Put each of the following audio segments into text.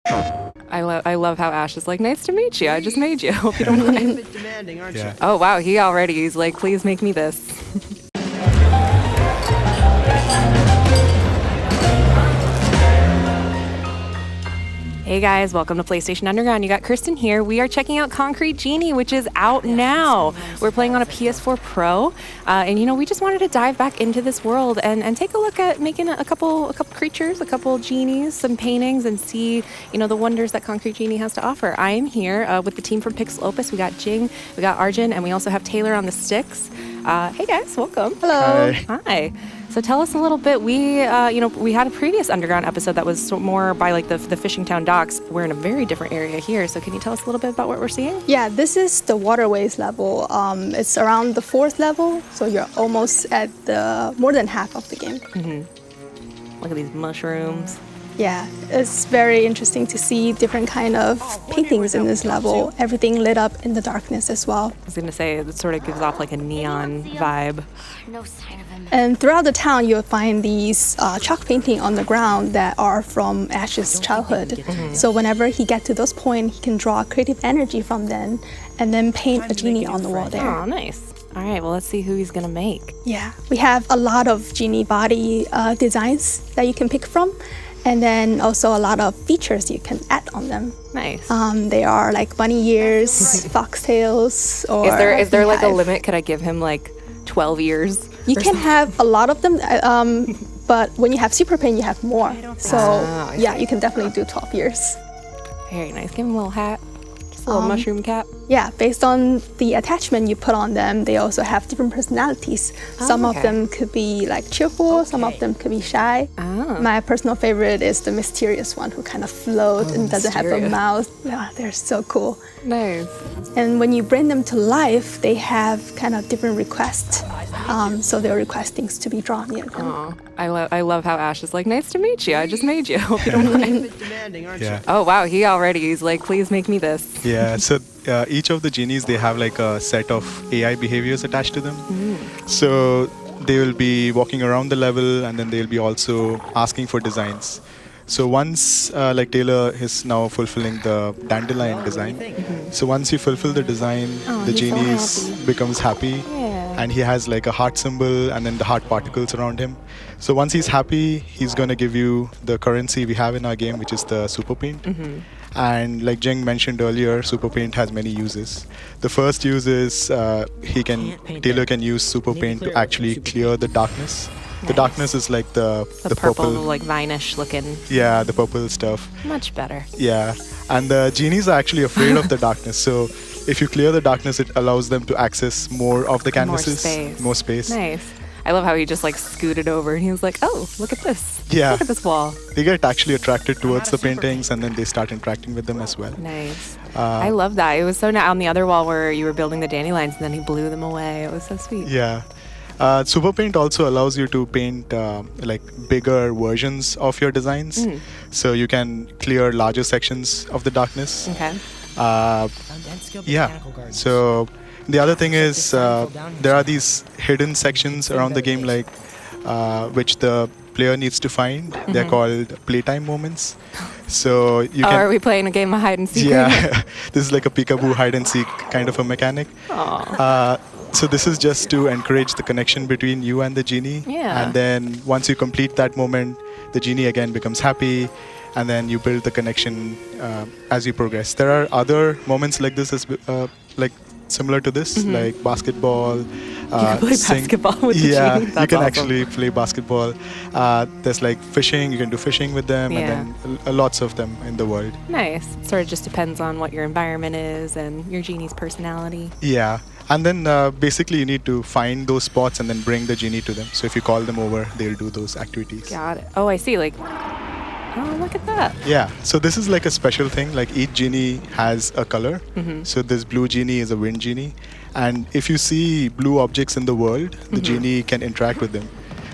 I love how Ash is like, nice to meet you. I just made you. Hope you don't mind. Demanding, aren't you? Oh, wow. He's like, please make me this. Hey guys, welcome to PlayStation Underground. You got Kristen here. We are checking out Concrete Genie, which is out now. We're playing on a PS4 Pro, and we just wanted to dive back into this world and take a look at making a couple creatures, a couple genies, some paintings, and see the wonders that Concrete Genie has to offer. I am here with the team from Pixelopus. We got Jing, we got Arjun, and we also have Taylor on the sticks. Hey guys, welcome. Hello. Hi. So tell us a little bit. We had a previous Underground episode that was more by like the fishing town docks. We're in a very different area here. So can you tell us a little bit about what we're seeing? Yeah, this is the waterways level. It's around the 4th level, so you're almost at the more than half of the game. Mm-hmm. Look at these mushrooms. Yeah, it's very interesting to see different kind of paintings in this level. Everything lit up in the darkness as well. I was going to say, it sort of gives off like a neon vibe. No sign of him. And throughout the town, you'll find these chalk paintings on the ground that are from Ash's childhood. Mm-hmm. So whenever he gets to those points, he can draw creative energy from them and then paint a genie on the wall there. Oh, nice. All right, well, let's see who he's going to make. Yeah, we have a lot of genie body designs that you can pick from. And then also a lot of features you can add on them. Nice. They are like bunny ears, foxtails, or is there like a beehive. limit? Could I give him like 12 years? You can have a lot of them, but when you have super paint, you have more. So I yeah, see. you can definitely do 12 years. Very nice. Give him a little hat. Just a little mushroom cap. Yeah, based on the attachment you put on them, they also have different personalities. Some okay. of them could be like cheerful, some of them could be shy. Oh. My personal favorite is the mysterious one who kind of floats and doesn't have a mysterious. mouth. Yeah, they're so cool. Nice. And when you bring them to life, they have kind of different requests. So they'll request things to be drawn near them. Aw. I love how Ash is like, nice to meet you. I just made you. Hope you don't mind. Demanding, aren't Yeah. Oh, wow. He's like, please make me this. Yeah, so each of the genies, they have like a set of AI behaviors attached to them. So they will be walking around the level and then they'll be also asking for designs. So once, like Taylor is now fulfilling the dandelion design. So once you fulfill the design, the he's so genie becomes happy. Yeah. And he has like a heart symbol and then the heart particles around him. So once he's happy, he's going to give you the currency we have in our game, which is the super paint. And like Jing mentioned earlier, super paint has many uses. The first use is Taylor can use super paint to actually clear the darkness. The Nice. darkness is like the purple, like vine-ish looking. Yeah, the purple stuff. Much better. Yeah, and the genies are actually afraid of the darkness. So if you clear the darkness, it allows them to access more of the canvases, more space. Nice. I love how he just like scooted over and he was like, oh, look at this. Yeah. Look at this wall. They get actually attracted towards the paintings, and then they start interacting with them as well. Nice. I love that. It was so on the other wall where you were building the dandelions and then he blew them away. It was so sweet. Yeah. Super Paint also allows you to paint like bigger versions of your designs. So you can clear larger sections of the darkness. Okay. Yeah. So the other thing is there are these hidden sections around the game, like which the player needs to find. They're called playtime moments. So you can. Are we playing a game of hide and seek? Yeah. This is like a peekaboo hide and seek kind of a mechanic. So this is just to encourage the connection between you and the genie. Yeah. And then once you complete that moment, the genie again becomes happy, and then you build the connection as you progress. There are other moments like this, like similar to this, like basketball. You can play basketball with the yeah, genie. you That's can awesome. actually play basketball. There's like fishing. You can do fishing with them, Yeah. and then lots of them in the world. Nice. Sort of just depends on what your environment is and your genie's personality. Yeah. And then basically you need to find those spots and then bring the genie to them. So if you call them over, they'll do those activities. Got it. Oh, I see. Like, oh, look at that. Yeah. So this is like a special thing. Like each genie has a color. So this blue genie is a wind genie. And if you see blue objects in the world, the genie can interact with them.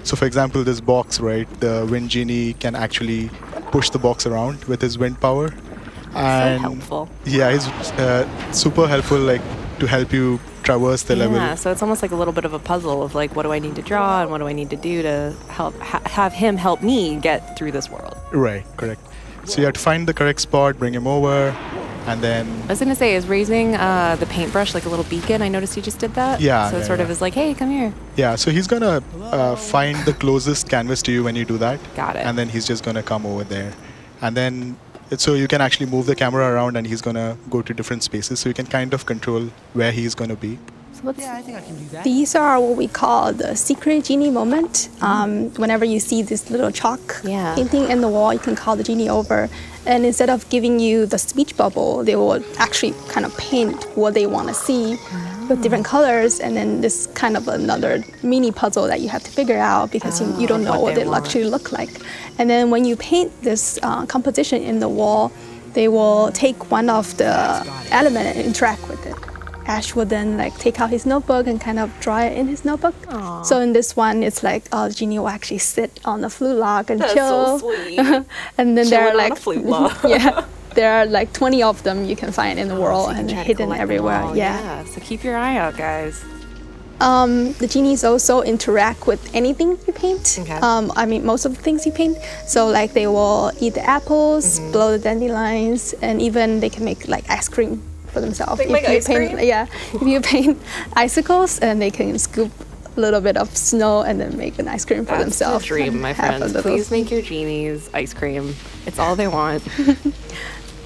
So for example, this box, right? The wind genie can actually push the box around with his wind power. And helpful. Yeah, he's super helpful, like to help you traverse the level. Yeah, so it's almost like a little bit of a puzzle of like, what do I need to draw and what do I need to do to help have him help me get through this world. Right, correct. So you have to find the correct spot, bring him over, and then I was gonna say, is raising the paintbrush like a little beacon? I noticed you just did that. Yeah, So it yeah, sort of yeah. is like, hey, come here. yeah. So he's gonna find the closest canvas to you when you do that. Got it. And then he's just gonna come over there, and then so you can actually move the camera around, and he's gonna go to different spaces. So you can kind of control where he's gonna be. So let's, Yeah, I think I can do that. These are what we call the secret genie moment. Whenever you see this little chalk Yeah. painting in the wall, you can call the genie over. And instead of giving you the speech bubble, they will actually kind of paint what they want to see with different colors. And then this kind of another mini puzzle that you have to figure out because you don't know what they they want. actually look like. And then when you paint this composition in the wall, they will take one of the element and interact with it. Ash will then like take out his notebook and kind of draw it in his notebook. Aw. So in this one, it's like the genie will actually sit on the flute log and That's chill. so sweet. And then there Chilling are on like a flute log. yeah, there are like 20 of them you can find in the world So you can and try to hidden collect them everywhere. all. Yeah. So keep your eye out, guys. The genies also interact with anything you paint. Okay. I mean, most of the things you paint. So like they will eat the apples, Mm-hmm. blow the dandelions, and even they can make like ice cream for themselves. They make you ice paint, cream? yeah, if you paint icicles, and they can scoop a little bit of snow and then make an ice cream for That's themselves. the dream, my and have a friends. little- Please make your genies ice cream. It's all they want.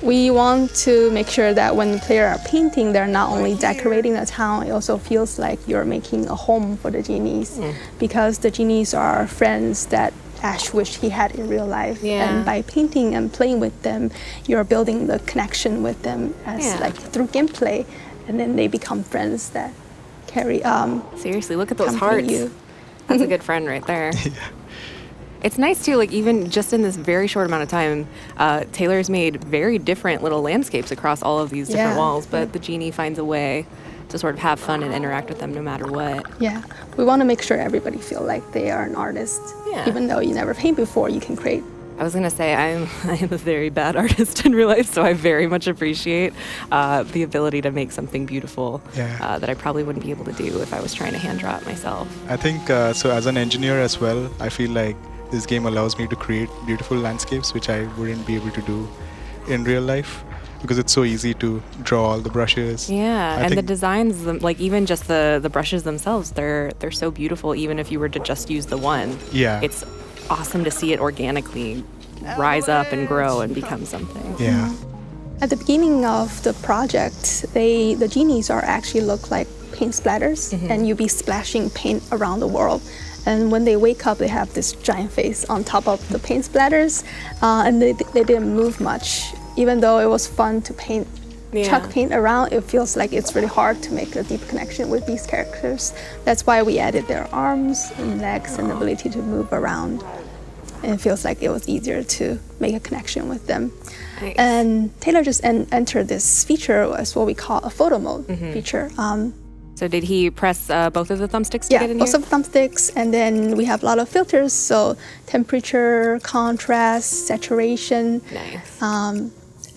We want to make sure that when the player are painting, they're not only decorating the town, it also feels like you're making a home for the genies because the genies are friends that Ash wished he had in real life. Yeah. And by painting and playing with them, you're building the connection with them as Yeah. like through gameplay, and then they become friends that carry Seriously, look at those accompany hearts. you. That's a good friend right there. It's nice too, like even just in this very short amount of time, Taylor's made very different little landscapes across all of these different Yeah. walls, but the genie finds a way to sort of have fun and interact with them no matter what. Yeah, we want to make sure everybody feel like they are an artist. Yeah. Even though you never paint before, you can create. I was gonna say I am a very bad artist in real life, so I very much appreciate the ability to make something beautiful Yeah. that I probably wouldn't be able to do if I was trying to hand draw it myself. I think so. As an engineer as well, I feel like this game allows me to create beautiful landscapes, which I wouldn't be able to do in real life because it's so easy to draw all the brushes. Yeah, I and the think- designs, like even just the brushes themselves, they're so beautiful. Even if you were to just use the one, Yeah. it's awesome to see it organically rise up and grow and become something. Yeah. At the beginning of the project, the genies are actually look like paint splatters, and you'll be splashing paint around the world. And when they wake up, they have this giant face on top of the paint splatters, and they didn't move much. Even though it was fun to paint, Yeah. chuck paint around, it feels like it's really hard to make a deep connection with these characters. That's why we added their arms and legs and ability to move around. And it feels like it was easier to make a connection with them. Nice. And Taylor just entered this feature as what we call a photo mode feature. So did he press both of the thumbsticks to Yeah, get in lots here? of thumbsticks, and then we have a lot of filters. So temperature, contrast, saturation. Nice.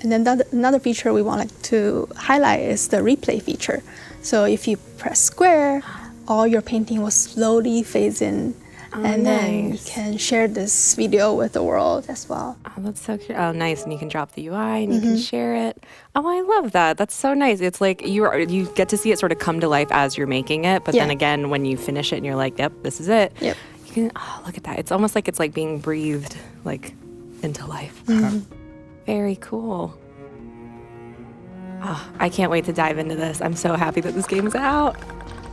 And then another feature we want to highlight is the replay feature. So if you press square, all your painting will slowly phase in. And then you nice. can share this video with the world as well. Oh, that's so cute. Oh, nice. And you can drop the UI and you can share it. Oh, I love that. That's so nice. It's like you get to see it sort of come to life as you're making it. But then Yeah. again, when you finish it and you're like, yep, this is it. Yep. You can, oh, look at that. It's almost like it's like being breathed like into life. Very cool. Oh, I can't wait to dive into this. I'm so happy that this game is out.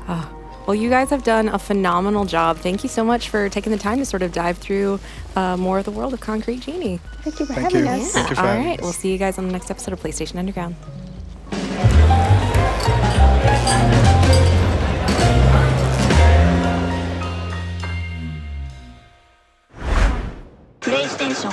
Oh. Well, you guys have done a phenomenal job. Thank you so much for taking the time to sort of dive through more of the world of Concrete Genie. Thank you for Thank having you. us. Thank you for All having right. us. We'll see you guys on the next episode of PlayStation Underground. PlayStation